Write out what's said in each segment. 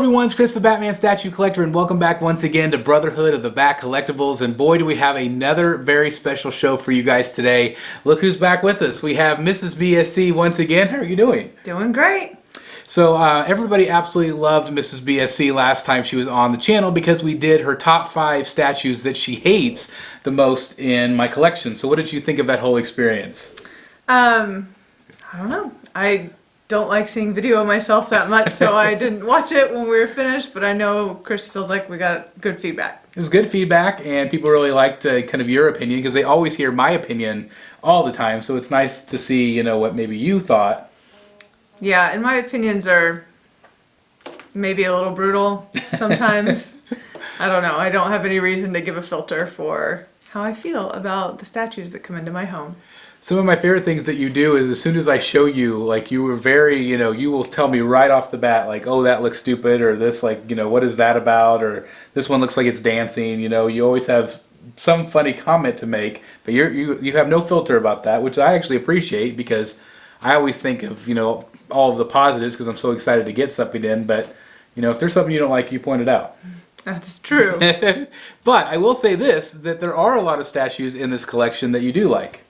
everyone, it's Chris the Batman Statue Collector, and welcome back once again to Brotherhood of the Bat Collectibles. And boy, do we have another very special show for you guys today. Look who's back with us. We have Mrs. BSC once again. How are you doing? Doing great. So everybody absolutely loved Mrs. BSC last time she was on the channel because we did her top 5 statues that she hates the most in my collection. So what did you think of that whole experience? I don't know. I don't like seeing video of myself that much, so I didn't watch it when we were finished, but I know Chris feels like we got good feedback. It was good feedback, and people really liked kind of your opinion because they always hear my opinion all the time, so it's nice to see, you know, what maybe you thought. Yeah, and my opinions are maybe a little brutal sometimes. I don't know. I don't have any reason to give a filter for how I feel about the statues that come into my home. Some of my favorite things that you do is as soon as I show you, like, you were very, you know, you will tell me right off the bat, like, oh, that looks stupid, or this, like, you know, what is that about, or this one looks like it's dancing, you know, you always have some funny comment to make, but you have no filter about that, which I actually appreciate because I always think of, you know, all of the positives because I'm so excited to get something in, but, you know, if there's something you don't like, you point it out. That's true. But I will say this, that there are a lot of statues in this collection that you do like.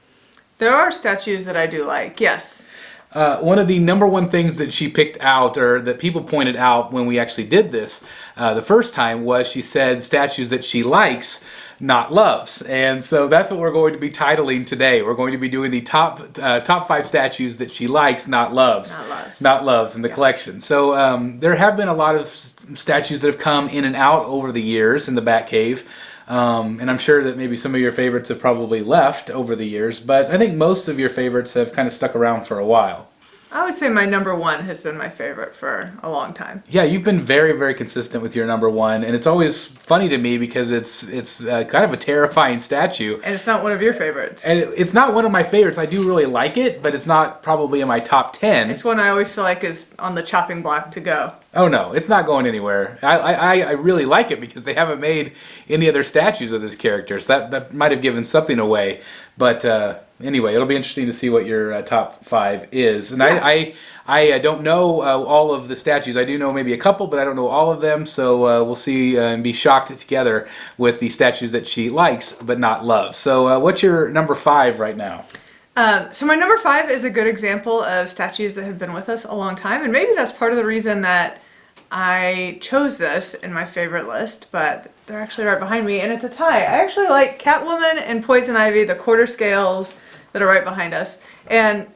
There are statues that I do like, yes. One of the number one things that she picked out, or that people pointed out when we actually did this the first time, was she said statues that she likes, not loves. And so that's what we're going to be titling today. We're going to be doing the top 5 statues that she likes, not loves. Not loves in the collection. So there have been a lot of statues that have come in and out over the years in the Batcave. And I'm sure that maybe some of your favorites have probably left over the years, but I think most of your favorites have kind of stuck around for a while. I would say my number 1 has been my favorite for a long time. Yeah, you've been very, very consistent with your number 1, and it's always funny to me because it's kind of a terrifying statue. And it's not one of your favorites. And it's not one of my favorites. I do really like it, but it's not probably in my top 10. It's one I always feel like is on the chopping block to go. Oh no, it's not going anywhere. I really like it because they haven't made any other statues of this character, so that might have given something away. But anyway, it'll be interesting to see what your top 5 is. And yeah. I don't know all of the statues. I do know maybe a couple, but I don't know all of them. So we'll see and be shocked together with the statues that she likes but not loves. So what's your number 5 right now? So my number 5 is a good example of statues that have been with us a long time, and maybe that's part of the reason that I chose this in my favorite list, but they're actually right behind me, and it's a tie. I actually like Catwoman and Poison Ivy, the quarter scales that are right behind us. And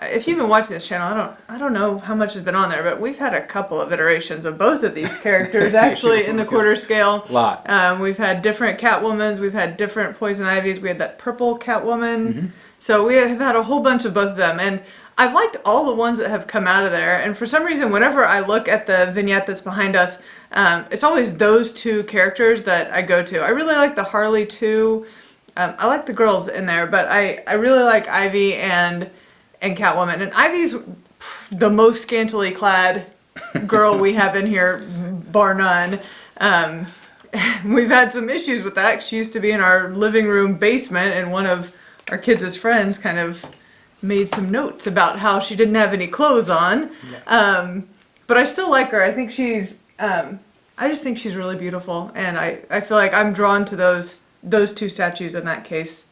if you've been watching this channel, I don't know how much has been on there, but we've had a couple of iterations of both of these characters actually in the quarter scale. A lot. We've had different Catwomans, we've had different Poison Ivies, we had that purple Catwoman. Mm-hmm. So we have had a whole bunch of both of them, and I've liked all the ones that have come out of there, and for some reason whenever I look at the vignette that's behind us, it's always those 2 characters that I go to. I really like the Harley too. I like the girls in there, but I really like Ivy and Catwoman. And Ivy's the most scantily clad girl we have in here, bar none. We've had some issues with that. She used to be in our living room basement, and one of our kids' friends kind of made some notes about how she didn't have any clothes on. Yeah. But I still like her. I think she's, I just think she's really beautiful, and I feel like I'm drawn to those 2 statues in that case.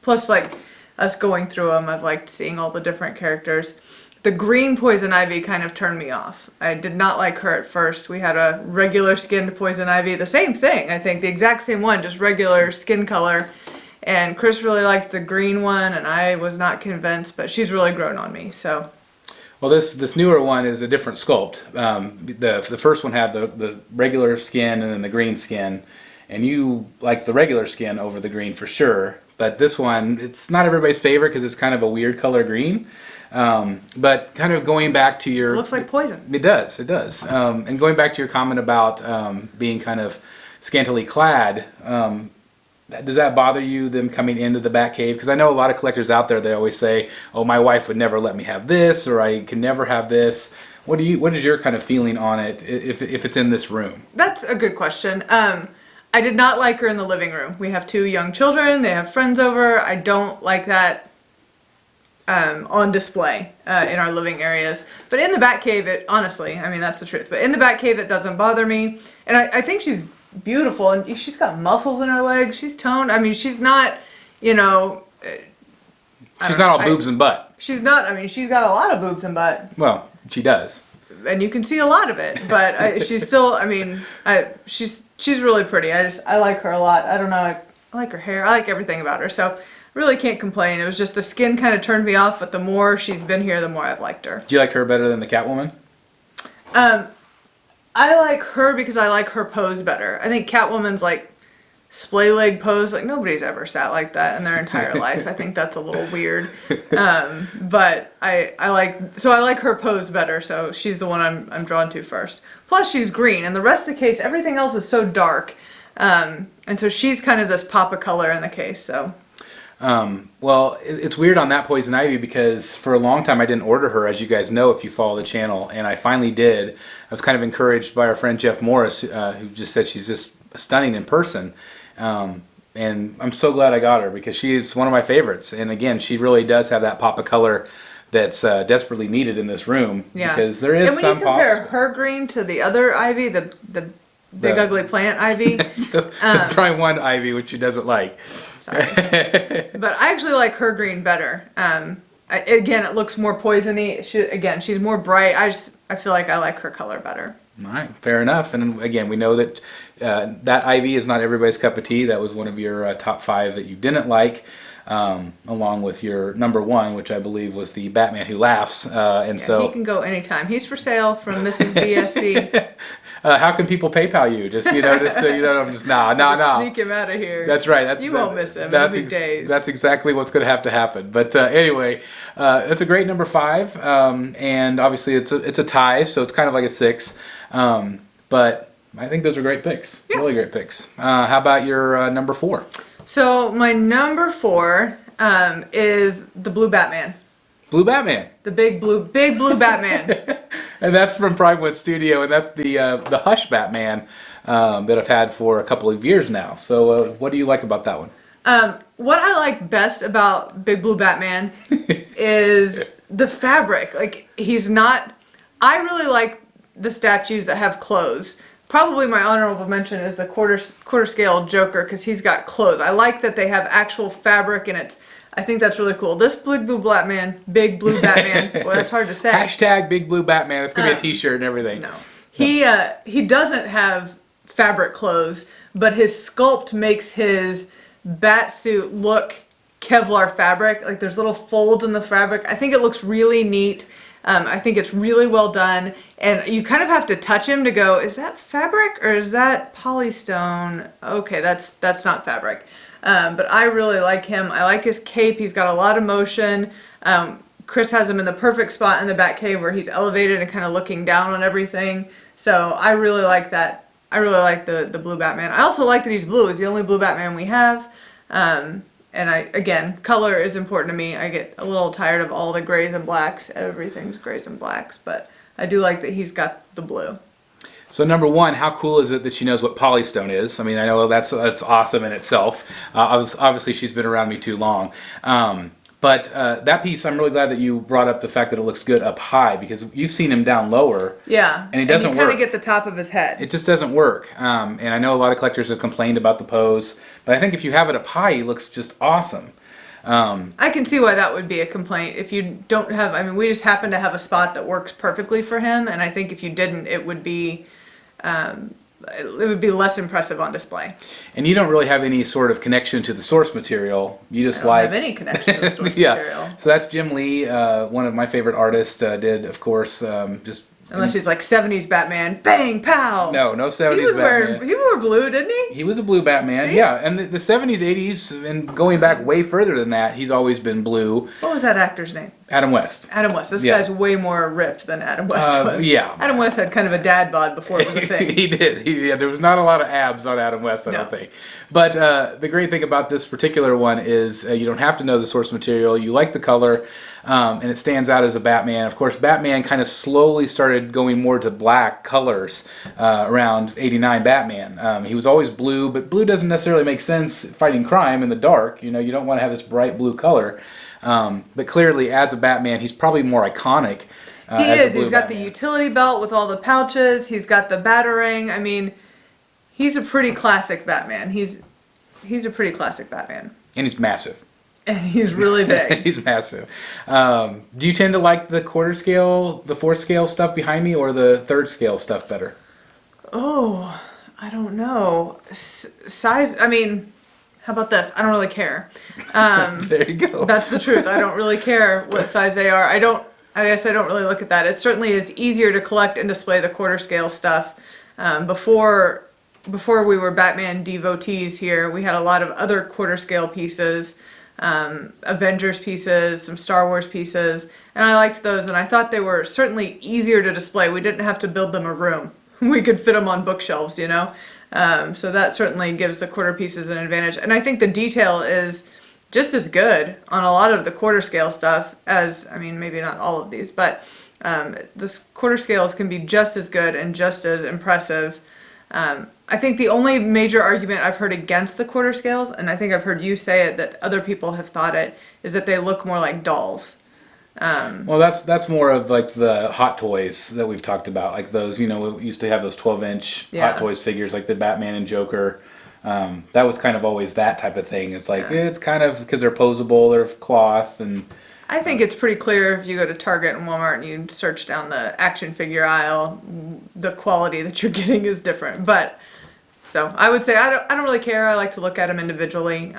Plus, like, us going through them, I've liked seeing all the different characters. The green Poison Ivy kind of turned me off. I did not like her at first. We had a regular skinned Poison Ivy, the same thing, I think, the exact same one, just regular skin color. And Chris really liked the green one, and I was not convinced, but she's really grown on me, so. Well, this newer one is a different sculpt. The first one had the regular skin and then the green skin, and you like the regular skin over the green for sure. But this one, it's not everybody's favorite because it's kind of a weird color green. But kind of going back to your... It looks like poison. It does. And going back to your comment about being kind of scantily clad, does that bother you, them coming into the Batcave? Because I know a lot of collectors out there, they always say, oh, my wife would never let me have this, or I can never have this. What is your kind of feeling on it if it's in this room? That's a good question. I did not like her in the living room. We have 2 young children, they have friends over. I don't like that on display in our living areas. But in the Batcave, it honestly, I mean, that's the truth. But in the Batcave, it doesn't bother me. And I think she's beautiful, and she's got muscles in her legs. She's toned. I mean, she's not, you know. She's not all boobs and butt. She's not. I mean, she's got a lot of boobs and butt. Well, she does. And you can see a lot of it, but she's still. I mean, she's really pretty. I like her a lot. I don't know. I like her hair. I like everything about her. So really can't complain. It was just the skin kind of turned me off, but the more she's been here, the more I've liked her. Do you like her better than the Catwoman? I like her because I like her pose better. I think Catwoman's like splay leg pose, like nobody's ever sat like that in their entire life. I think that's a little weird. But I like her pose better, so she's the one I'm drawn to first. Plus she's green, and the rest of the case, everything else is so dark. And so she's kind of this pop of color in the case, so. Well, it's weird on that Poison Ivy because for a long time I didn't order her, as you guys know if you follow the channel, and I finally did. I was kind of encouraged by our friend Jeff Morris, who just said she's just stunning in person. And I'm so glad I got her because she is one of my favorites. And again, she really does have that pop of color that's desperately needed in this room. Yeah. Because there is some pops. And when you compare her green to the other Ivy, the big ugly plant Ivy. the prime one Ivy, which she doesn't like. Sorry. But I actually like her green better. Again, it looks more poisony. She's more bright. I feel like I like her color better. All right, fair enough. And again, we know that that Ivy is not everybody's cup of tea. That was one of your top 5 that you didn't like, along with your number 1, which I believe was the Batman Who Laughs. So he can go anytime. He's for sale from Mrs. BSC. How can people PayPal you? Just nah. Sneak him out of here. That's right. You won't miss him. It'll be days. That's exactly what's going to have to happen. But anyway, it's a great number 5, and obviously it's a tie, so it's kind of like a 6. But I think those are great picks. Yeah. Really great picks. How about your number 4? So my number 4 is the Blue Batman. Blue Batman. The big blue Batman. And that's from Primewood Studio, and that's the Hush Batman that I've had for a couple of years now. So what do you like about that one? What I like best about Big Blue Batman is the fabric. Like, I really like the statues that have clothes. Probably my honorable mention is the quarter scale Joker, because he's got clothes. I like that they have actual fabric, and I think that's really cool. This Big Blue Batman, well, that's hard to say. Hashtag Big Blue Batman. It's gonna be a T-shirt and everything. No, he doesn't have fabric clothes, but his sculpt makes his bat suit look Kevlar fabric. Like, there's little folds in the fabric. I think it looks really neat. I think it's really well done, and you kind of have to touch him to go, is that fabric or is that polystone? Okay, that's not fabric. But I really like him. I like his cape. He's got a lot of motion. Chris has him in the perfect spot in the Batcave where he's elevated and kind of looking down on everything. So I really like that. I really like the Blue Batman. I also like that he's blue. He's the only Blue Batman we have. And again, color is important to me. I get a little tired of all the grays and blacks. Everything's grays and blacks, but I do like that he's got the blue. So number 1, how cool is it that she knows what polystone is? I mean, I know that's awesome in itself. Obviously, she's been around me too long. But that piece, I'm really glad that you brought up the fact that it looks good up high, because you've seen him down lower. Yeah, and it doesn't work. You kind of get the top of his head. It just doesn't work. And I know a lot of collectors have complained about the pose, but I think if you have it up high, he looks just awesome. I can see why that would be a complaint. If you don't have, I mean, we just happen to have a spot that works perfectly for him, and I think if you didn't, it would be less impressive on display. And you don't really have any sort of connection to the source material. You just I don't have any connection to the source material. So that's Jim Lee, one of my favorite artists, did, of course, just... Unless he's like 70s Batman, bang, pow! No 70s Batman. He wore blue, didn't he? He was a blue Batman, yeah. And the 70s, 80s, and going back way further than that, he's always been blue. What was that actor's name? Adam West. Adam West. This guy's way more ripped than Adam West was. Yeah. Adam West had kind of a dad bod before it was a thing. He did. There was not a lot of abs on Adam West, I don't think. But the great thing about this particular one is you don't have to know the source material. You like the color. and it stands out as a Batman. Of course, Batman kind of slowly started going more to black colors around '89 Batman. He was always blue, but blue doesn't necessarily make sense fighting crime in the dark. You know, you don't want to have this bright blue color. But clearly, as a Batman, he's probably more iconic. He is. He's got Batman. the utility belt with all the pouches. He's got the Batarang. I mean, he's a pretty classic Batman. He's a pretty classic Batman. And he's massive. And he's really big. He's massive. Do you tend to like the quarter scale, the fourth scale stuff behind me, or the third scale stuff better? Oh, I don't know. Size, I mean, how about this? I don't really care. There you go. That's the truth. I don't really care what size they are. I guess I don't really look at that. It certainly is easier to collect and display the quarter scale stuff. Before we were Batman devotees here, we had a lot of other quarter scale pieces. Avengers pieces, some Star Wars pieces, and I liked those, and I thought they were certainly easier to display. We didn't have to build them a room. We could fit them on bookshelves, you know? So that certainly gives the quarter pieces an advantage. And I think the detail is just as good on a lot of the quarter scale stuff as, I mean, maybe not all of these, but the quarter scales can be just as good and just as impressive. I think the only major argument I've heard against the quarter scales, and I think I've heard you say it, that other people have thought it, is that they look more like dolls. Well, that's more of like the Hot Toys that we've talked about, like those, you know, we used to have those 12-inch Hot Toys figures, like the Batman and Joker. That was kind of always that type of thing. It's like, it's kind of, because they're posable, they're cloth, and... I think it's pretty clear if you go to Target and Walmart and you search down the action figure aisle, the quality that you're getting is different. But, so I would say I don't really care. I like to look at them individually.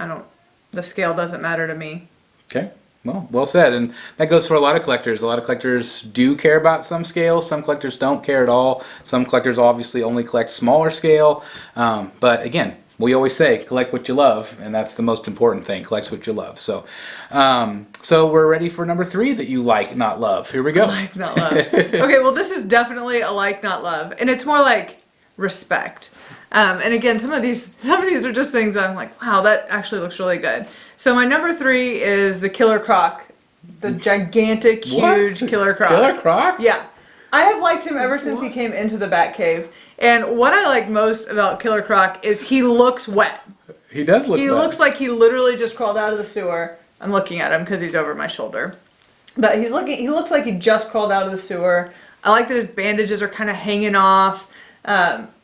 The scale doesn't matter to me. Okay. Well said. And that goes for a lot of collectors. A lot of collectors do care about some scales. Some collectors don't care at all. Some collectors obviously only collect smaller scale. But again, we always say collect what you love, and that's the most important thing. Collect what you love. So we're ready for number 3 that you like, not love. Here we go. Like, not love. Okay, well, this is definitely a like, not love, and it's more like respect. And again, some of these are just things I'm like, wow, that actually looks really good. So my number 3 is the Killer Croc, the gigantic, huge Killer Croc. Killer Croc? Yeah. I have liked him ever since he came into the Batcave. And what I like most about Killer Croc is he looks wet. He does look wet. He looks like he literally just crawled out of the sewer. I'm looking at him because he's over my shoulder. But he looks like he just crawled out of the sewer. I like that his bandages are kind of hanging off.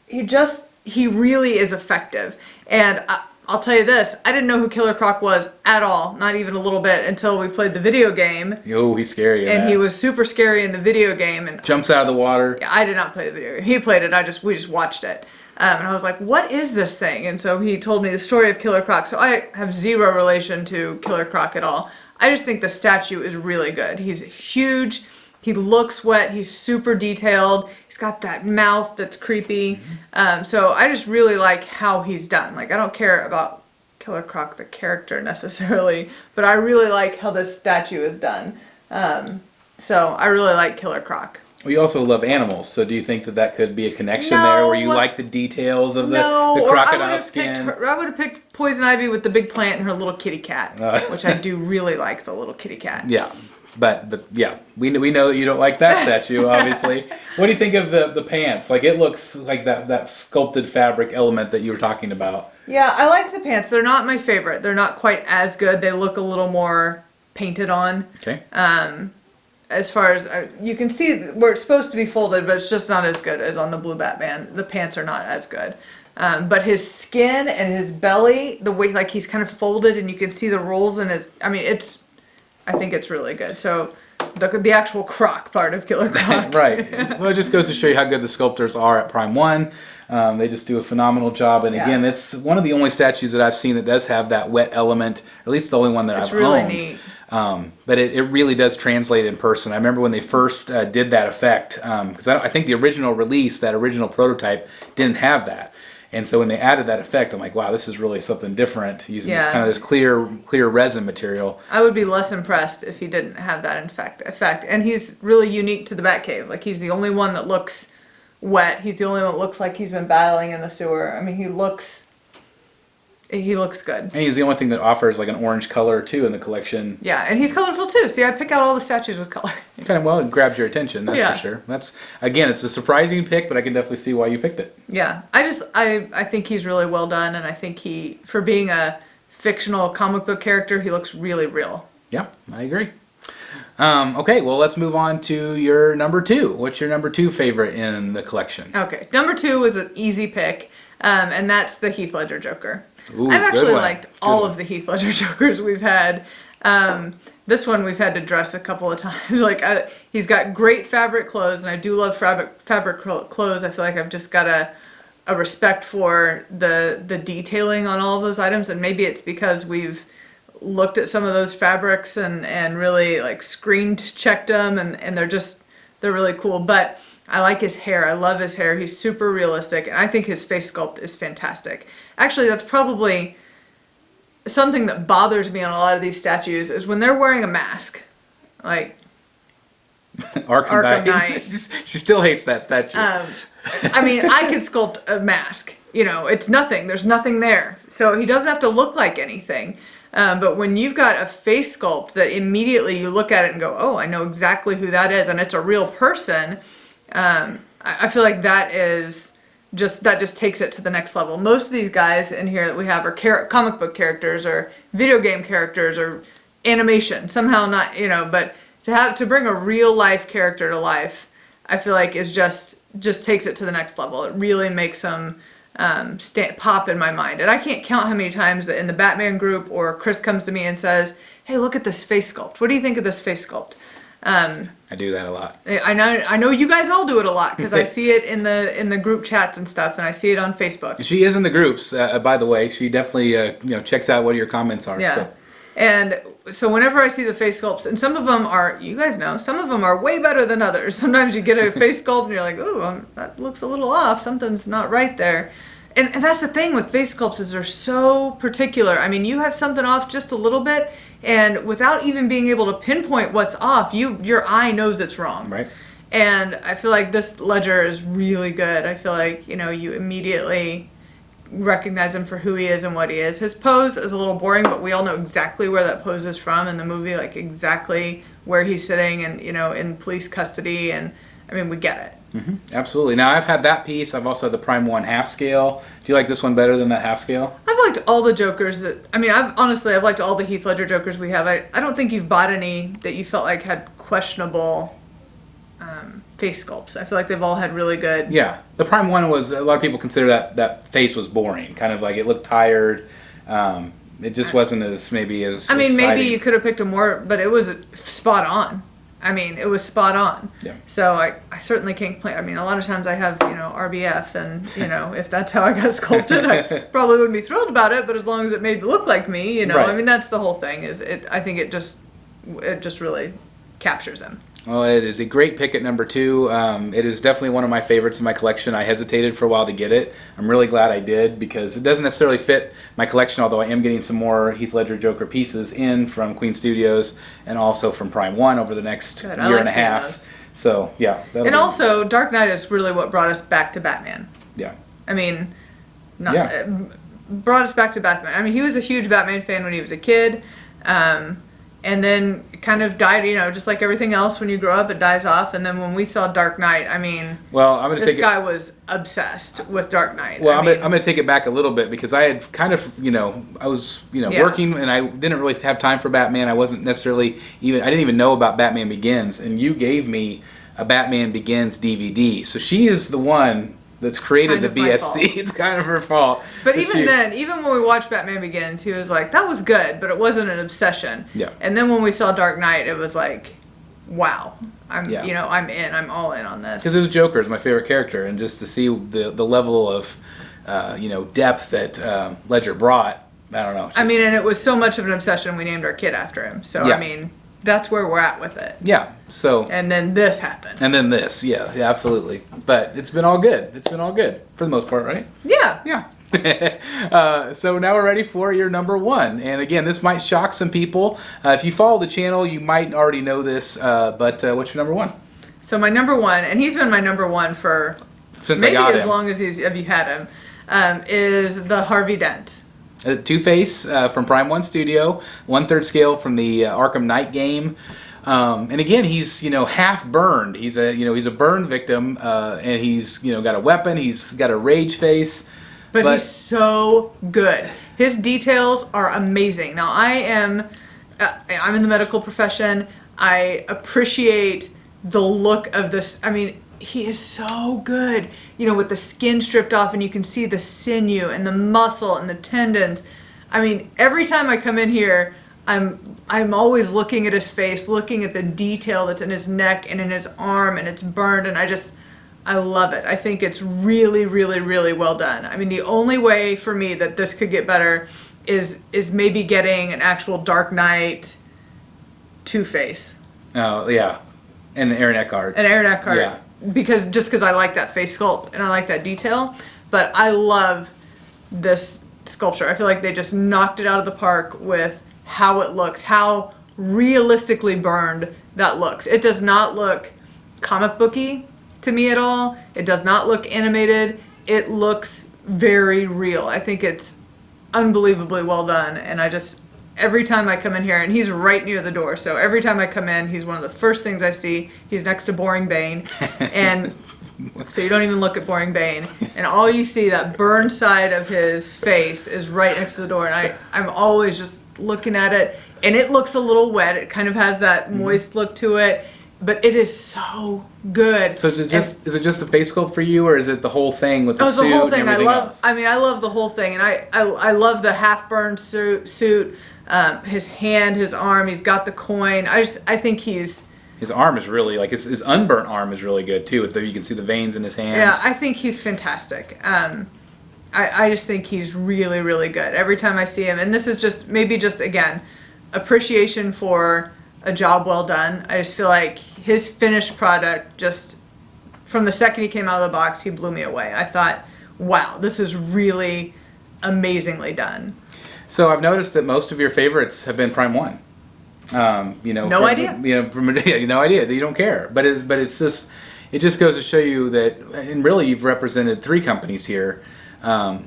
He really is effective. And I'll tell you this, I didn't know who Killer Croc was at all, not even a little bit, until we played the video game. Oh, he's scary. And he was super scary in the video game. And jumps out of the water. Yeah, I did not play the video game. He played it. We just watched it. And I was like, what is this thing? And so he told me the story of Killer Croc. So I have zero relation to Killer Croc at all. I just think the statue is really good. He's huge. He looks wet. He's super detailed. He's got that mouth that's creepy. So I just really like how he's done. Like, I don't care about Killer Croc, the character, necessarily, but I really like how this statue is done. So I really like Killer Croc. Well, you also love animals, so do you think that could be a connection there where you like the details of the crocodile skin? I would have picked Poison Ivy with the big plant and her little kitty cat, which I do really like the little kitty cat. Yeah. But we know that you don't like that statue, obviously. What do you think of the pants? Like, it looks like that sculpted fabric element that you were talking about. Yeah, I like the pants. They're not my favorite. They're not quite as good. They look a little more painted on. Okay. As far as you can see where it's supposed to be folded, but it's just not as good as on the blue Batman. The pants are not as good. But his skin and his belly, the way like he's kind of folded and you can see the rolls in his, I think it's really good. So the actual Croc part of Killer Croc. Right. Well, it just goes to show you how good the sculptors are at Prime 1. They just do a phenomenal job. And again, it's one of the only statues that I've seen that does have that wet element, or at least the only one that I've really owned. Neat. But it really does translate in person. I remember when they first did that effect, because I think the original release, that original prototype, didn't have that. And so when they added that effect, I'm like, wow, this is really something different, using this clear resin material. I would be less impressed if he didn't have that effect. And he's really unique to the Batcave. Like, he's the only one that looks wet. He's the only one that looks like he's been battling in the sewer. I mean, He looks good. And he's the only thing that offers like an orange color too in the collection. Yeah, and he's colorful too. See, I pick out all the statues with color. Kind of, well, it grabs your attention, that's for sure. That's, again, it's a surprising pick, but I can definitely see why you picked it. Yeah, I think he's really well done, and I think for being a fictional comic book character, he looks really real. Yeah, I agree. Okay, well, let's move on to your number 2. What's your number 2 favorite in the collection? Okay, number 2 was an easy pick, and that's the Heath Ledger Joker. Ooh, I've actually liked all one. of the Heath Ledger Jokers we've had. This one we've had to dress a couple of times. He's got great fabric clothes, and I do love fabric clothes. I feel like I've just got a respect for the detailing on all of those items, and maybe it's because we've looked at some of those fabrics and really like screen checked them, and they're really cool. But I like his hair. I love his hair. He's super realistic, and I think his face sculpt is fantastic. Actually, that's probably something that bothers me on a lot of these statues is when they're wearing a mask. Like Arkham Knight. She still hates that statue. I mean, I could sculpt a mask. It's nothing. There's nothing there. So he doesn't have to look like anything. But when you've got a face sculpt that immediately you look at it and go, oh, I know exactly who that is, and it's a real person, I feel like that just takes it to the next level. Most of these guys in here that we have are comic book characters or video game characters or animation. Somehow not, but to bring a real life character to life, I feel like is just takes it to the next level. It really makes them pop in my mind. And I can't count how many times that in the Batman group or Chris comes to me and says, hey, look at this face sculpt. What do you think of this face sculpt? I do that a lot. I know you guys all do it a lot because I see it in the group chats and stuff, and I see it on Facebook. She is in the groups, by the way. She definitely checks out what your comments are. Yeah. So. And so whenever I see the face sculpts, and some of them are, you guys know, some of them are way better than others. Sometimes you get a face sculpt and you're like, ooh, that looks a little off. Something's not right there. And that's the thing with face sculpts is they're so particular. I mean, you have something off just a little bit, and without even being able to pinpoint what's off, your eye knows it's wrong. Right. And I feel like this Ledger is really good. I feel like, you immediately recognize him for who he is and what he is. His pose is a little boring, but we all know exactly where that pose is from in the movie, like exactly where he's sitting and, in police custody. And I mean, we get it. Mm-hmm. Absolutely. Now, I've had that piece. I've also had the Prime 1 half scale. Do you like this one better than that half scale? I've liked all the Jokers I've liked all the Heath Ledger Jokers we have. I don't think you've bought any that you felt like had questionable face sculpts. I feel like they've all had really good. Yeah. The Prime 1 was, a lot of people consider that face was boring. Kind of like it looked tired. It just wasn't as exciting. Maybe you could have picked a more, but it was spot on. It was spot on. Yeah. So I certainly can't complain. A lot of times I have, RBF, and, if that's how I got sculpted, I probably wouldn't be thrilled about it, but as long as it made me look like me, Right. That's the whole thing, I think it just really captures him. Well, it is a great pick at number 2. It is definitely one of my favorites in my collection. I hesitated for a while to get it. I'm really glad I did because it doesn't necessarily fit my collection, although I am getting some more Heath Ledger Joker pieces in from Queen Studios and also from Prime 1 over the next year and a half. Those. So, yeah. And also, Dark Knight is really what brought us back to Batman. Yeah. Brought us back to Batman. He was a huge Batman fan when he was a kid. And then kind of died, just like everything else. When you grow up, it dies off. And then when we saw Dark Knight, this guy was obsessed with Dark Knight. Well, I'm going to take it back a little bit because I had kind of, I was, working and I didn't really have time for Batman. I wasn't necessarily I didn't even know about Batman Begins. And you gave me a Batman Begins DVD. So she is the one that's created the BSC. It's kind of her fault. But even when we watched Batman Begins, he was like, that was good, but it wasn't an obsession. Yeah. And then when we saw Dark Knight, it was like, wow. I'm all in on this. Because it was Joker is my favorite character, and just to see the level of, depth that Ledger brought, I don't know. And it was so much of an obsession, we named our kid after him. So, yeah. That's where we're at with it. Yeah, so... And then this happened. Yeah, absolutely. But it's been all good. For the most part, right? Yeah. Yeah. So now we're ready for your number 1. And again, this might shock some people. If you follow the channel, you might already know this. But what's your number 1? So my number 1, and he's been my number 1 for since maybe I got as him. Long as have you had him, is the Harvey Dent. Two-Face from Prime 1 Studio, 1/3 scale from the Arkham Knight game. And again, he's half burned. He's a burn victim, and he's got a weapon. He's got a rage face, but he's so good. His details are amazing. Now I'm in the medical profession. I appreciate the look of this. I mean, he is so good. With the skin stripped off, and you can see the sinew and the muscle and the tendons. I mean, every time I come in here, I'm always looking at his face, looking at the detail that's in his neck and in his arm, and it's burned, and I love it. I think it's really, really, really well done. I mean, the only way for me that this could get better is maybe getting an actual Dark Knight Two-Face. Oh, yeah. And Aaron Eckhart. Yeah. Because I like that face sculpt and I like that detail. But I love this sculpture. I feel like they just knocked it out of the park with how it looks, how realistically burned that looks. It does not look comic booky to me at all. It does not look animated. It looks very real. I think it's unbelievably well done, and every time I come in here, and he's right near the door, so every time I come in, he's one of the first things I see. He's next to Boring Bane, and so you don't even look at Boring Bane, and all you see, that burned side of his face, is right next to the door, and I'm always just looking at it, and it looks a little wet. It kind of has that moist look to it, but it is so good. So is it just a face sculpt for you, or is it the whole thing with the suit? The whole thing. And everything else? I love the whole thing, and I love the half burned suit. His hand, his arm. He's got the coin. I think his arm is really his unburnt arm is really good too. You can see the veins in his hands. Yeah, I think he's fantastic. I just think he's really, really good every time I see him. And this is just again appreciation for a job well done. I just feel like his finished product, just from the second he came out of the box, he blew me away. I thought, wow, this is really amazingly done. So I've noticed that most of your favorites have been Prime 1. No idea. No idea. You don't care. But it's just, it just goes to show you that, and really you've represented 3 companies here,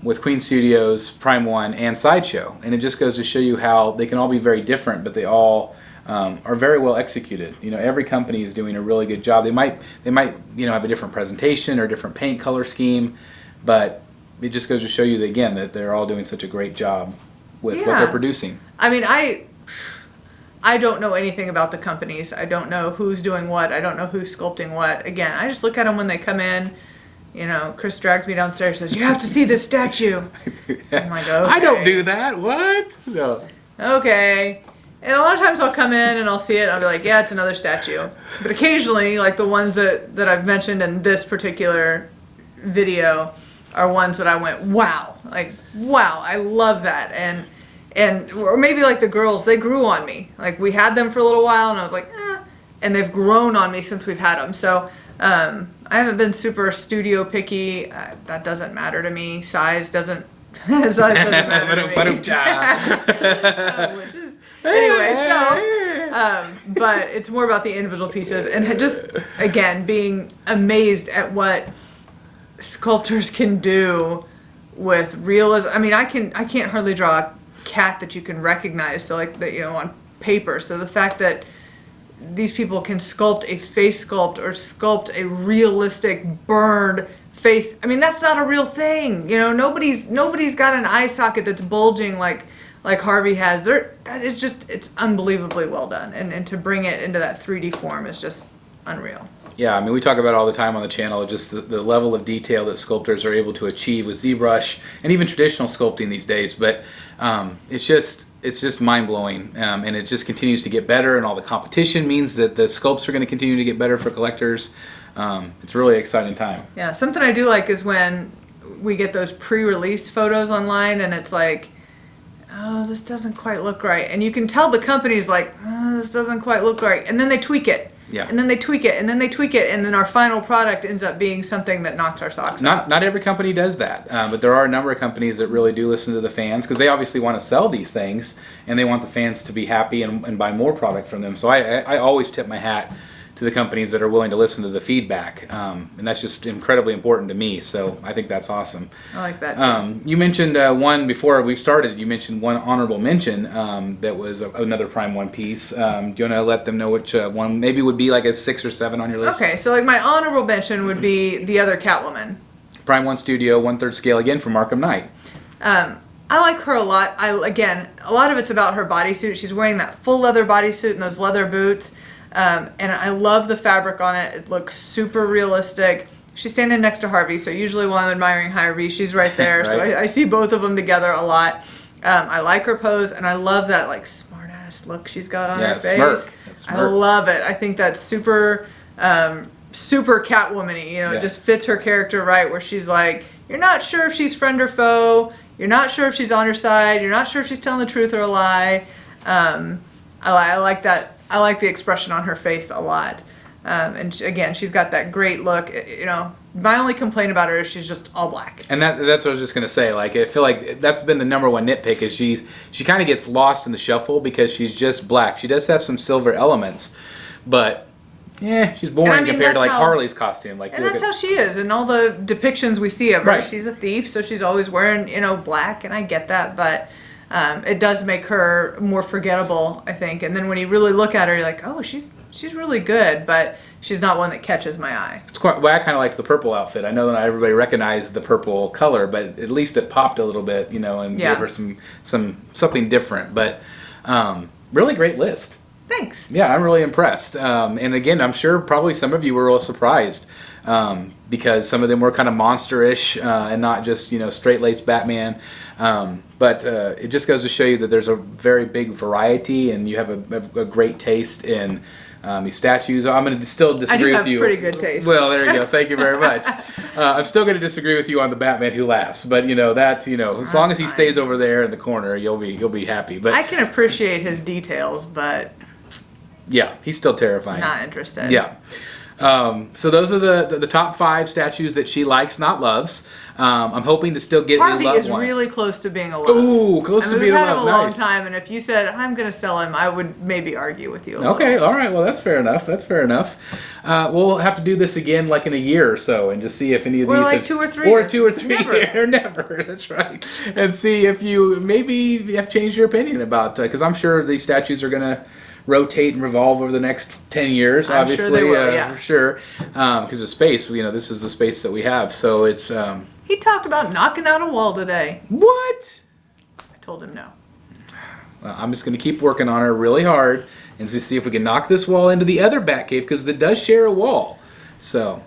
with Queen Studios, Prime 1, and Sideshow. And it just goes to show you how they can all be very different, but they all are very well executed. Every company is doing a really good job. They might have a different presentation or a different paint color scheme, but it just goes to show you that, again, that they're all doing such a great job with what they're producing. I mean, I don't know anything about the companies. I don't know who's doing what. I don't know who's sculpting what. Again, I just look at them when they come in. Chris drags me downstairs and says, "You have to see this statue." I'm like, okay. I don't do that. What? No. Okay. And a lot of times I'll come in and I'll see it and I'll be like, yeah, it's another statue. But occasionally, like the ones that I've mentioned in this particular video are ones that I went, wow, I love that. And or maybe like the girls, they grew on me. Like we had them for a little while and I was like, and they've grown on me since we've had them. So I haven't been super studio picky. That doesn't matter to me. Size doesn't matter to me. Which is, anyway, so, but it's more about the individual pieces and just, again, being amazed at what sculptors can do with realism. I mean, I can't hardly draw a cat that you can recognize, so like that, on paper. So the fact that these people can sculpt a face sculpt or sculpt a realistic burned face, I mean, that's not a real thing. Nobody's got an eye socket that's bulging like Harvey has. That is just, it's unbelievably well done, and to bring it into that 3D form is just unreal. Yeah, I mean, we talk about it all the time on the channel, just the level of detail that sculptors are able to achieve with ZBrush and even traditional sculpting these days. But it's just mind-blowing, and it just continues to get better, and all the competition means that the sculpts are going to continue to get better for collectors. It's a really exciting time. Yeah, something I do like is when we get those pre-release photos online, and it's like, oh, this doesn't quite look right. And you can tell the company's like, oh, this doesn't quite look right. And then they tweak it. Yeah. And then they tweak it, and then they tweak it, and then our final product ends up being something that knocks our socks off. Not every company does that, but there are a number of companies that really do listen to the fans, because they obviously want to sell these things, and they want the fans to be happy and buy more product from them. So I always tip my hat to the companies that are willing to listen to the feedback, and that's just incredibly important to me. So I think that's awesome. I like that too. You mentioned one before we started. You mentioned one honorable mention that was another Prime One piece. Do you want to let them know which one maybe would be like a 6 or 7 on your list? Okay, so like my honorable mention would be the other Catwoman. Prime One Studio, 1/3 scale again from Arkham Knight. I like her a lot. Again, a lot of it's about her bodysuit. She's wearing that full leather bodysuit and those leather boots. And I love the fabric on it. It looks super realistic. She's standing next to Harvey, so usually while I'm admiring Harvey, she's right there. Right. So I see both of them together a lot. I like her pose, and I love that like smart-ass look she's got on her face. Smirk. I love it. I think that's super Catwoman-y. You know, it just fits her character right, where she's like, you're not sure if she's friend or foe. You're not sure if she's on her side. You're not sure if she's telling the truth or a lie. I like that. I like the expression on her face a lot. And again, she's got that great look. You know, my only complaint about her is she's just all black. And that's what I was just gonna say. Like, I feel like that's been the number one nitpick is she kind of gets lost in the shuffle because she's just black. She does have some silver elements, but she's boring compared to like Harley's costume. Like, and that's how she is in all the depictions we see of her. Right. She's a thief, so she's always wearing black, and I get that, but it does make her more forgettable, I think. And then when you really look at her, you're like, oh, she's really good, but she's not one that catches my eye. It's quite. Well, I kind of liked the purple outfit. I know that not everybody recognized the purple color, but at least it popped a little bit, and gave her something different. But really great list. Thanks. Yeah, I'm really impressed. And again, I'm sure probably some of you were real surprised because some of them were kind of monster-ish and not just, straight-laced Batman. But it just goes to show you that there's a very big variety and you have a great taste in these statues. I'm going to still disagree with you. I do have pretty good taste. Well, there you go. Thank you very much. I'm still going to disagree with you on the Batman who laughs, but as long as he stays over there in the corner, you'll be happy. But I can appreciate his details, but yeah, he's still terrifying. Not interested. Yeah. So those are the top 5 statues that she likes, not loves. I'm hoping to still get Harvey a love is one. really close to being a love. Ooh, close to being a love. We've had him a long time, and if you said I'm going to sell him, I would maybe argue with you. Okay, all right. Well, that's fair enough. We'll have to do this again, like in a year or so, and just see if any of these like 2 or 3, or 2 or 3 never. Or never. That's right. And see if you maybe have changed your opinion about because I'm sure these statues are going to rotate and revolve over the next 10 years, I'm obviously, sure they will, for sure. Because of space, this is the space that we have. So it's. He talked about knocking out a wall today. What? I told him no. Well, I'm just going to keep working on her really hard and just see if we can knock this wall into the other Batcave because it does share a wall. So,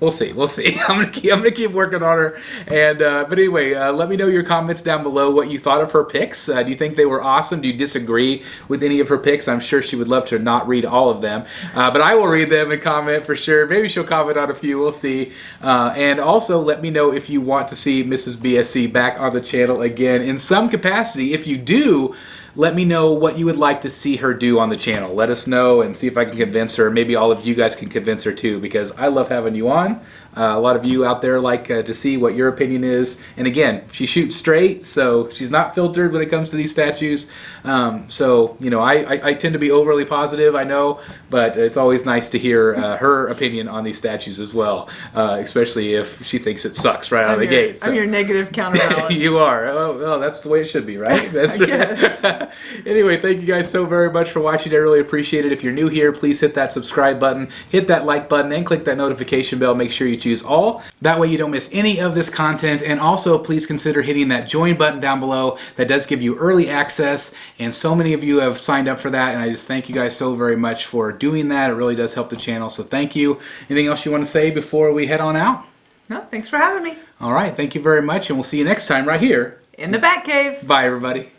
We'll see. I'm gonna keep working on her. And but anyway, let me know your comments down below what you thought of her picks. Do you think they were awesome? Do you disagree with any of her picks? I'm sure she would love to not read all of them, but I will read them and comment for sure. Maybe she'll comment on a few. We'll see. And also let me know if you want to see Mrs. BSC back on the channel again in some capacity. If you do, let me know what you would like to see her do on the channel. Let us know and see if I can convince her. Maybe all of you guys can convince her too, because I love having you on. A lot of you out there like to see what your opinion is. And again, she shoots straight, so she's not filtered when it comes to these statues. I tend to be overly positive, I know, but it's always nice to hear her opinion on these statues as well, especially if she thinks it sucks right out of the gate. So. I'm your negative counterbalance. You are. Oh, that's the way it should be, right? I guess. Anyway, thank you guys so very much for watching. I really appreciate it. If you're new here, please hit that subscribe button, hit that like button, and click that notification bell. Make sure you choose all. That way you don't miss any of this content. And also, please consider hitting that join button down below. That does give you early access, and so many of you have signed up for that, and I just thank you guys so very much for doing that. It really does help the channel, so thank you. Anything else you want to say before we head on out? No, thanks for having me. All right, thank you very much, and we'll see you next time right here in the Batcave. Bye, everybody.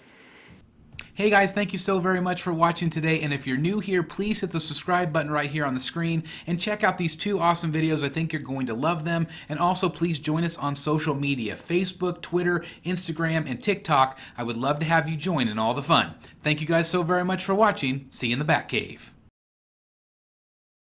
Hey guys, thank you so very much for watching today, and if you're new here, please hit the subscribe button right here on the screen and check out these 2 awesome videos. I think you're going to love them. And also please join us on social media, Facebook, Twitter, Instagram, and TikTok. I would love to have you join in all the fun. Thank you guys so very much for watching. See you in the Batcave.